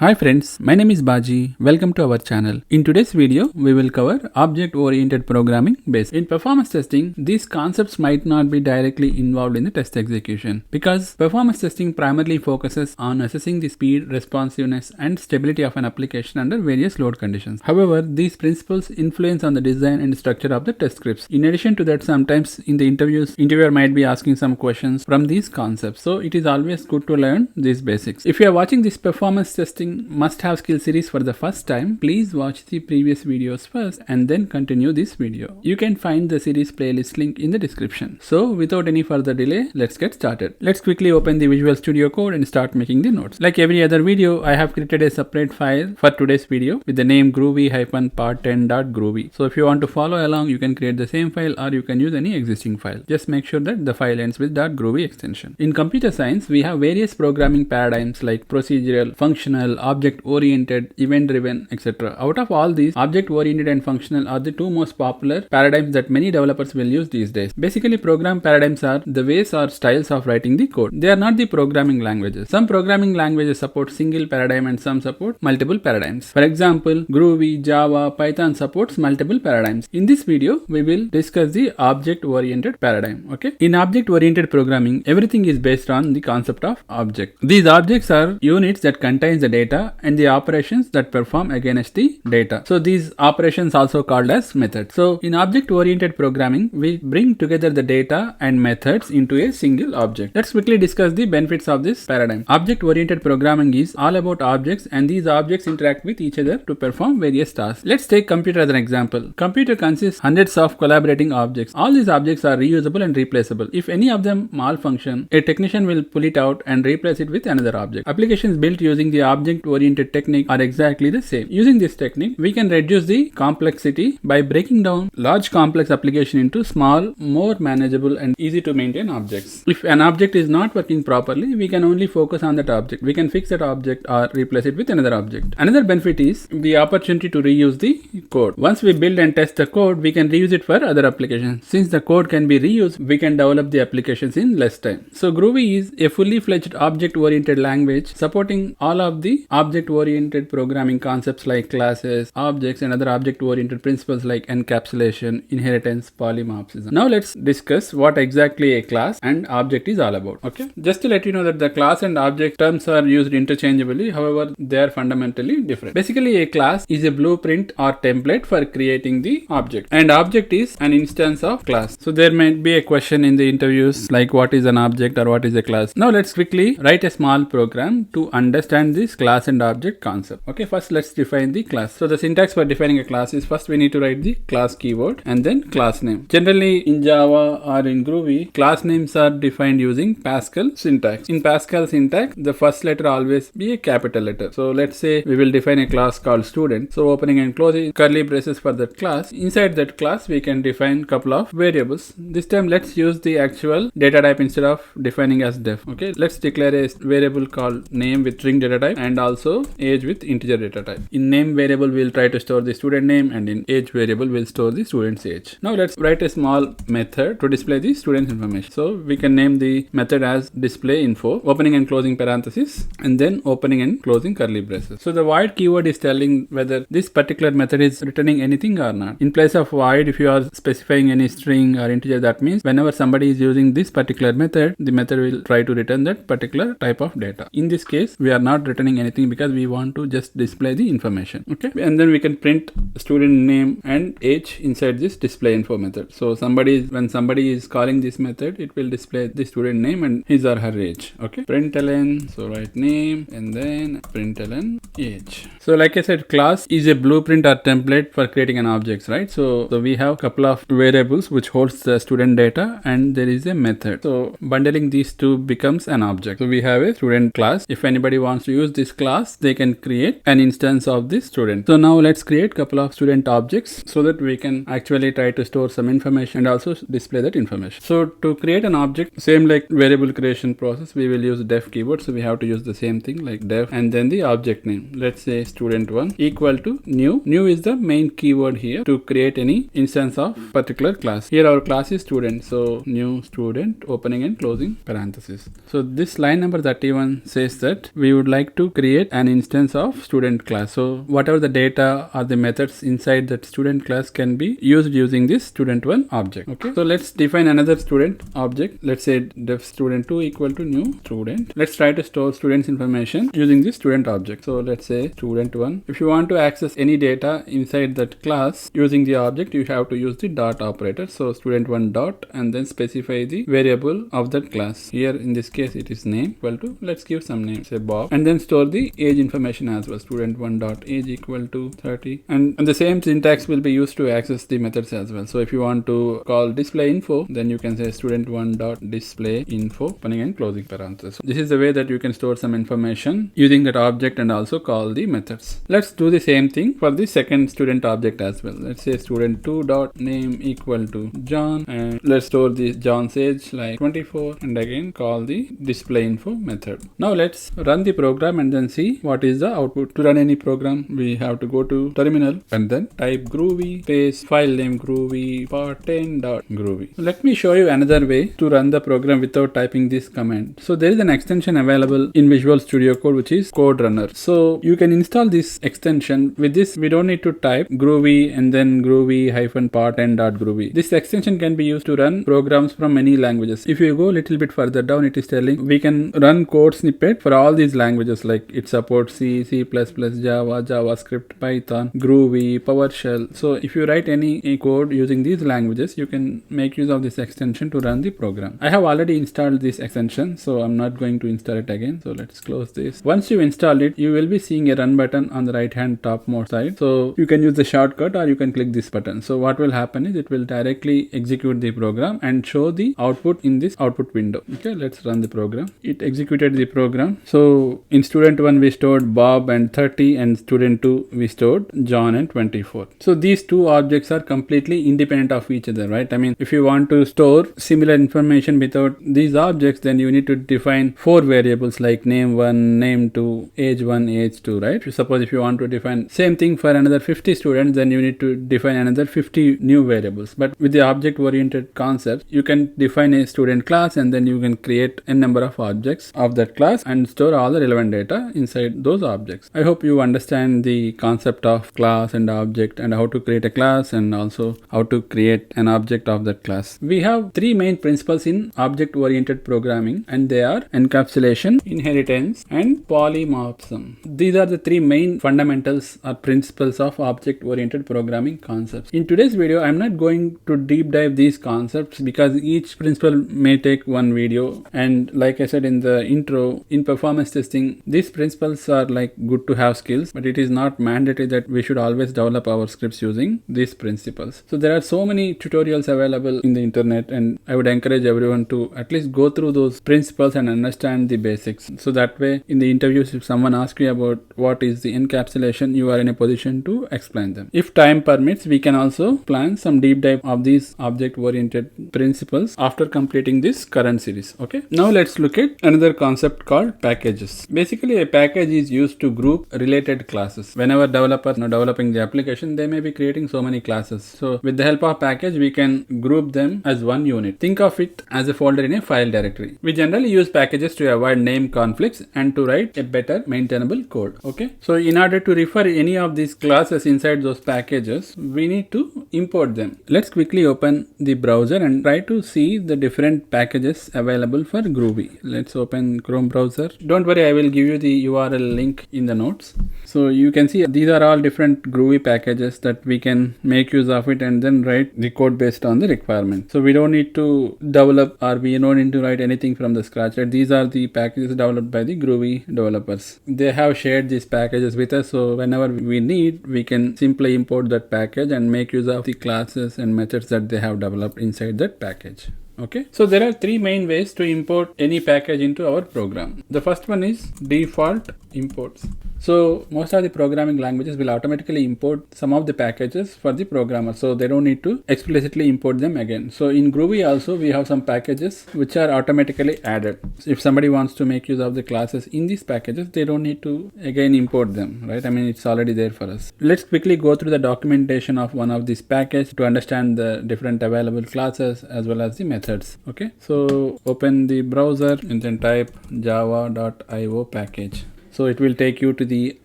Hi friends, my name is Baji. Welcome to our channel. In today's video, we will cover object-oriented programming basics. In performance testing, these concepts might not be directly involved in the test execution because performance testing primarily focuses on assessing the speed, responsiveness, and stability of an application under various load conditions. However, these principles influence on the design and structure of the test scripts. In addition to that, sometimes in the interviews, interviewer might be asking some questions from these concepts. So it is always good to learn these basics. If you are watching this performance testing must-have skill series for the first time, please watch the previous videos first and then continue this video. You can find the series playlist link in the description. So without any further delay, let's get started. Let's quickly open the Visual Studio Code and start making the notes. Like every other video, I have created a separate file for today's video with the name groovy-part10.groovy. So if you want to follow along, you can create the same file or you can use any existing file. Just make sure that the file ends with .groovy extension. In computer science, we have various programming paradigms like procedural, functional, object-oriented, event-driven, etc. Out of all these, object-oriented and functional are the two most popular paradigms that many developers will use these days. Basically, program paradigms are the ways or styles of writing the code. They are not the programming languages. Some programming languages support single paradigm and some support multiple paradigms. For example, Groovy, Java, Python supports multiple paradigms. In this video, we will discuss the object-oriented paradigm. Okay. In object-oriented programming, everything is based on the concept of object. These objects are units that contain the data and the operations that perform against the data. So these operations also called as methods. So in object-oriented programming, we bring together the data and methods into a single object. Let's quickly discuss the benefits of this paradigm. Object-oriented programming is all about objects, and these objects interact with each other to perform various tasks. Let's take computer as an example. Computer consists hundreds of collaborating objects. All these objects are reusable and replaceable. If any of them malfunction, a technician will pull it out and replace it with another object. Applications built using the object-oriented technique are exactly the same. Using this technique, we can reduce the complexity by breaking down large complex application into small, more manageable and easy to maintain objects. If an object is not working properly, we can only focus on that object. We can fix that object or replace it with another object. Another benefit is the opportunity to reuse the code. Once we build and test the code, we can reuse it for other applications. Since the code can be reused, we can develop the applications in less time. So Groovy is a fully fledged object-oriented language supporting all of the object-oriented programming concepts like classes, objects, and other object-oriented principles like encapsulation, inheritance, polymorphism. Now let's discuss what exactly a class and object is all about. Okay, just to let you know that the class and object terms are used interchangeably, however, they are fundamentally different. Basically, a class is a blueprint or template for creating the object, and object is an instance of class. So there might be a question in the interviews like what is an object or what is a class. Now let's quickly write a small program to understand this class and object concept. Okay, first let's define the class. So the syntax for defining a class is first we need to write the class keyword and then class name. Generally in Java or in Groovy, class names are defined using Pascal syntax. In Pascal syntax, the first letter always be a capital letter. So let's say we will define a class called student. So opening and closing curly braces for that class. Inside that class, we can define couple of variables. This time let's use the actual data type instead of defining as def. Okay, let's declare a variable called name with string data type and also age with integer data type. In name variable, we'll try to store the student name, and in age variable, we'll store the student's age. Now let's write a small method to display the student's information. So we can name the method as display info, opening and closing parenthesis, and then opening and closing curly braces. So the void keyword is telling whether this particular method is returning anything or not. In place of void, if you are specifying any string or integer, that means whenever somebody is using this particular method, the method will try to return that particular type of data. In this case, we are not returning anything because we want to just display the information. Okay, and then we can print student name and age inside this display info method. So when somebody is calling this method, it will display the student name and his or her age. Okay, println, so write name and then println age. So like I said, class is a blueprint or template for creating an object, right? So we have a couple of variables which holds the student data and there is a method. So bundling these two becomes an object. So we have a student class. If anybody wants to use this class, they can create an instance of this student. So now let's create a couple of student objects so that we can actually try to store some information and also display that information. So to create an object, same like variable creation process, we will use def keyword. So we have to use the same thing like def and then the object name. Let's say student1 equal to new. New is the main keyword here to create any instance of particular class. Here our class is student, so new student, opening and closing parenthesis. So this line number 31 says that we would like to create an instance of student class. So whatever the data or the methods inside that student class can be used using this student1 object. Okay, so let's define another student object. Let's say def student2 equal to new student. Let's try to store students information using this student object. So let's say student1. If you want to access any data inside that class using the object, you have to use the dot operator. So student1 dot and then specify the variable of that class. Here in this case it is name equal to, let's give some name, say Bob, and then store the age information as well. Student1 dot age equal to 30, and the same syntax will be used to access the methods as well. So if you want to call display info, then you can say student1 dot display info, opening and closing parenthesis. This is the way that you can store some information using that object and also call the methods. Let's do the same thing for the second student object as well. Let's say student2 dot name equal to John, and let's store this John's age like 24, and again call the display info method. Now let's run the program and then see what is the output. To run any program, we have to go to terminal and then type groovy space file name groovy part10.groovy. Let me show you another way to run the program without typing this command. So there is an extension available in Visual Studio Code which is Code Runner. So you can install this extension. With this, we don't need to type groovy and then groovy-part10.groovy. This extension can be used to run programs from many languages. If you go a little bit further down, it is telling we can run code snippet for all these languages, like it supports C, C++, Java, JavaScript, Python, Groovy, PowerShell. So if you write any code using these languages, you can make use of this extension to run the program. I have already installed this extension, so I'm not going to install it again. So let's close this. Once you install it, you will be seeing a run button on the right hand topmost side. So you can use the shortcut or you can click this button. So what will happen is it will directly execute the program and show the output in this output window. Okay, let's run the program. It executed the program. So in student1 we stored Bob and 30, and student2 we stored John and 24. So these two objects are completely independent of each other, right? I mean, if you want to store similar information without these objects, then you need to define 4 variables like name1, name2, age1, age2, right? Suppose if you want to define same thing for another 50 students, then you need to define another 50 new variables. But with the object oriented concept, you can define a student class and then you can create a number of objects of that class and store all the relevant data inside those objects. I hope you understand the concept of class and object and how to create a class and also how to create an object of that class. We have 3 main principles in object oriented programming, and they are encapsulation, inheritance, and polymorphism. These are the 3 main fundamentals or principles of object oriented programming concepts. In today's video, I'm not going to deep dive these concepts because each principle may take one video, and like I said in the intro, in performance testing, these principles are like good to have skills, but it is not mandatory that we should always develop our scripts using these principles. So there are so many tutorials available in the internet, and I would encourage everyone to at least go through those principles and understand the basics. So that way in the interviews, if someone asks you about what is the encapsulation, you are in a position to explain them. If time permits, we can also plan some deep dive of these object oriented principles after completing this current series. Okay, now let's look at another concept called packages. Basically, a package is used to group related classes. Whenever developers are developing the application, they may be creating so many classes. So with the help of package, we can group them as one unit. Think of it as a folder in a file directory. We generally use packages to avoid name conflicts and to write a better maintainable code. Okay, so in order to refer any of these classes inside those packages, we need to import them. Let's quickly open the browser and try to see the different packages available for Groovy. Let's open Chrome browser. Don't worry, I will give you the URL link in the notes. So you can see these are all different Groovy packages that we can make use of it and then write the code based on the requirement. So we don't need to develop or we don't need to write anything from the scratch. Right? These are the packages developed by the Groovy developers. They have shared these packages with us, so whenever we need, we can simply import that package and make use of the classes and methods that they have developed inside that package. Okay, so there are three main ways to import any package into our program. The first one is default imports. So most of the programming languages will automatically import some of the packages for the programmer, so they don't need to explicitly import them again. So in Groovy also we have some packages which are automatically added. So if somebody wants to make use of the classes in these packages, they don't need to again import them, right? I mean, it's already there for us. Let's quickly go through the documentation of one of these packages to understand the different available classes as well as the methods. Okay, so open the browser and then type java.io package. So it will take you to the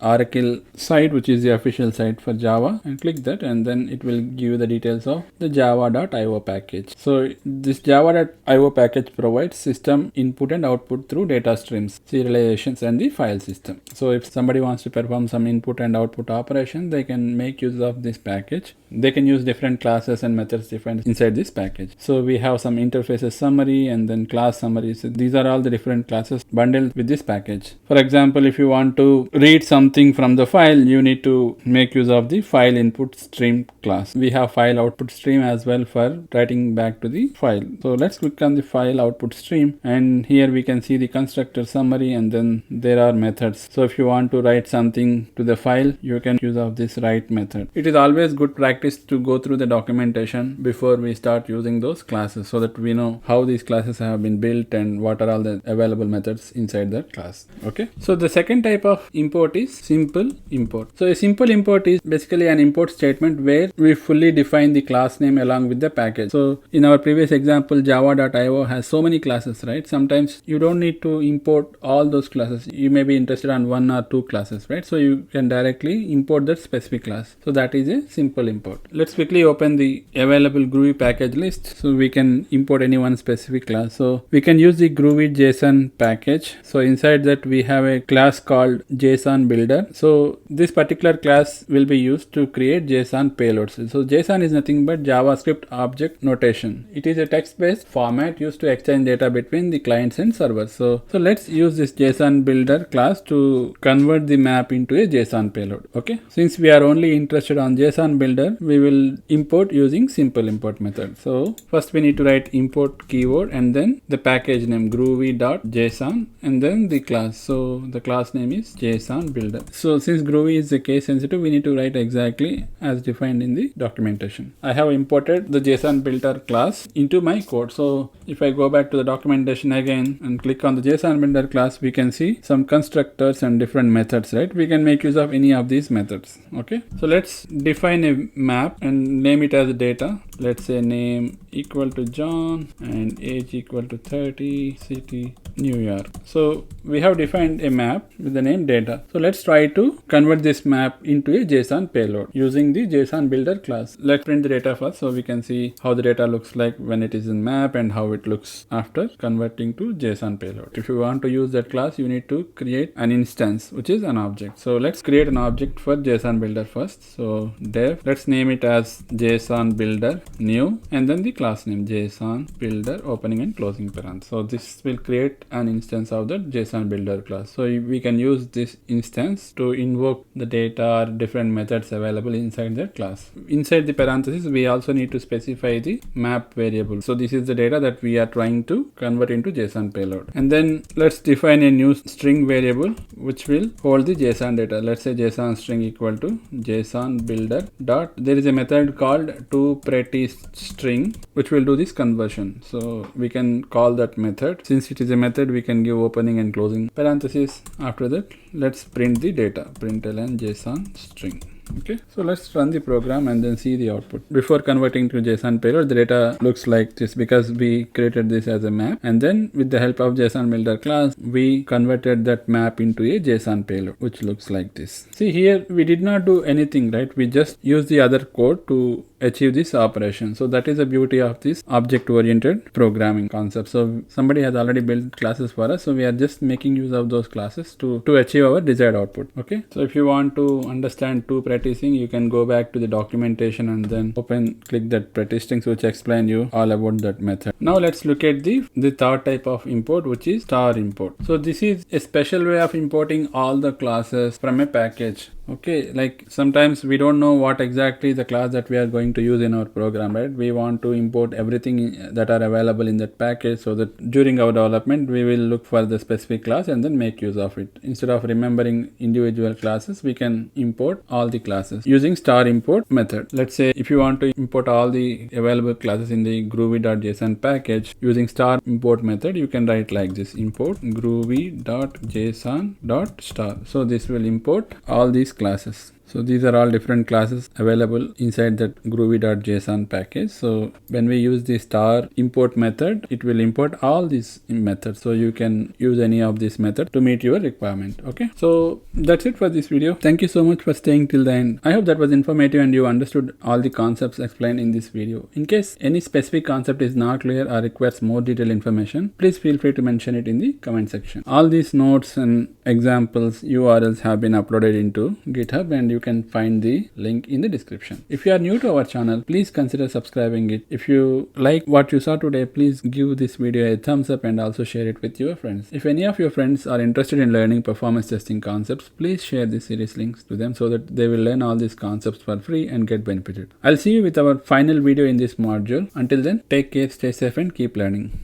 Oracle site, which is the official site for Java, and click that, and then it will give you the details of the java.io package. So this java.io package provides system input and output through data streams, serializations, and the file system. So if somebody wants to perform some input and output operation, they can make use of this package. They can use different classes and methods defined inside this package. So we have some interfaces summary and then class summaries. So these are all the different classes bundled with this package. For example, if you want to read something from the file, you need to make use of the file input stream class. We have file output stream as well for writing back to the file. So let's click on the file output stream, and here we can see the constructor summary, and then there are methods. So if you want to write something to the file, you can use of this write method. It is always good practice to go through the documentation before we start using those classes, so that we know how these classes have been built and what are all the available methods inside that class. Okay, so the second type of import is simple import. So a simple import is basically an import statement where we fully define the class name along with the package. So in our previous example, java.io has so many classes, right? Sometimes you don't need to import all those classes. You may be interested on one or two classes, right? So you can directly import that specific class. So that is a simple import. Let's quickly open the available Groovy package list, so we can import any one specific class. So we can use the Groovy JSON package. So inside that we have a class called JSON builder. So this particular class will be used to create JSON payloads. So JSON is nothing but JavaScript object notation. It is a text-based format used to exchange data between the clients and servers. So let's use this JSON builder class to convert the map into a JSON payload. Okay, since we are only interested on JSON builder, we will import using simple import method. So first we need to write import keyword and then the package name groovy.json and then the class. So the class name is JSON builder. So since Groovy is a case sensitive, we need to write exactly as defined in the documentation. I have imported the JSON builder class into my code. So if I go back to the documentation again and click on the JSON builder class, we can see some constructors and different methods, right? We can make use of any of these methods. Okay, so let's define a map and name it as data. Let's say name equal to John and age equal to 30, city New York. So we have defined a map with the name data. So let's try to convert this map into a JSON payload using the JSON builder class. Let's print the data first so we can see how the data looks like when it is in map and how it looks after converting to JSON payload. If you want to use that class, you need to create an instance, which is an object. So let's create an object for JSON builder first. So dev, let's name it as JSON builder new, and then the class name JSON builder opening and closing parenthesis. So this will create an instance of the JSON builder class. So we can use this instance to invoke the data or different methods available inside that class. Inside the parenthesis, we also need to specify the map variable. So this is the data that we are trying to convert into JSON payload. And then let's define a new string variable which will hold the JSON data. Let's say JSON string equal to JSON builder dot. There is a method called toPrettyString which will do this conversion. So we can call that method. Since it is a method, we can give opening and closing parenthesis. After that, let's print the data, println JSON string. Okay, so let's run the program and then see the output. Before converting to JSON payload, the data looks like this because we created this as a map, and then with the help of JSON builder class, we converted that map into a JSON payload, which looks like this. See here, we did not do anything, right? We just used the other code to achieve this operation. So that is the beauty of this object-oriented programming concept. So somebody has already built classes for us, so we are just making use of those classes to achieve our desired output. Okay, so if you want to understand toPretty practicing, you can go back to the documentation and then click that practicings which explain you all about that method. Now let's look at the third type of import, which is star import. So this is a special way of importing all the classes from a package. Okay, like sometimes we don't know what exactly the class that we are going to use in our program, right? We want to import everything that are available in that package, so that during our development we will look for the specific class and then make use of it. Instead of remembering individual classes, we can import all the classes using star import method. Let's say if you want to import all the available classes in the groovy.json package using star import method, you can write like this: import groovy.json.star. So this will import all these classes. So these are all different classes available inside that groovy.json package. So when we use the star import method, it will import all these methods. So you can use any of this method to meet your requirement. Okay. So that's it for this video. Thank you so much for staying till the end. I hope that was informative and you understood all the concepts explained in this video. In case any specific concept is not clear or requires more detailed information, please feel free to mention it in the comment section. All these notes and examples URLs have been uploaded into GitHub, and you can find the link in the description. If you are new to our channel, please consider subscribing it. If you like what you saw today, please give this video a thumbs up and also share it with your friends. If any of your friends are interested in learning performance testing concepts, please share this series links to them so that they will learn all these concepts for free and get benefited. I'll see you with our final video in this module. Until then, take care, stay safe and keep learning.